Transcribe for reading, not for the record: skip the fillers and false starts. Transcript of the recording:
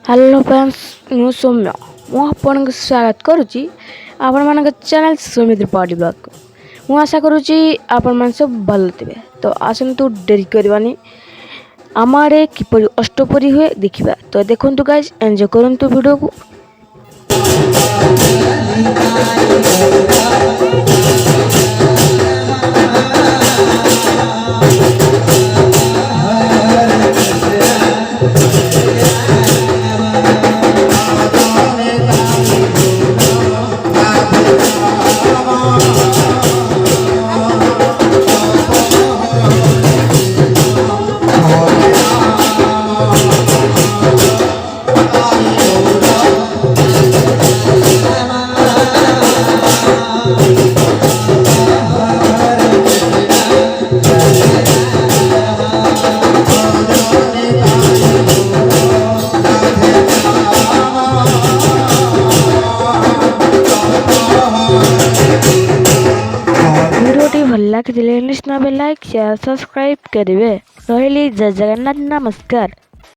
Hello friends मु सौम्य मुझे स्वागत करुच्ची आपण मान चैनल सौम्य त्रिपाठी ब्लॉग मु आशा करुच्ची आपण मान सब भल थे। तो आसतु डेरी करवानी आम आड़े किपरि अष्टपरी हुए देखा। तो देखु गाइज एंजॉय करंतु वीडियो को। वीडियोटी भल लगे लाइक शेयर सब्सक्राइब करेंगे। रही जय जगन्नाथ नमस्कार।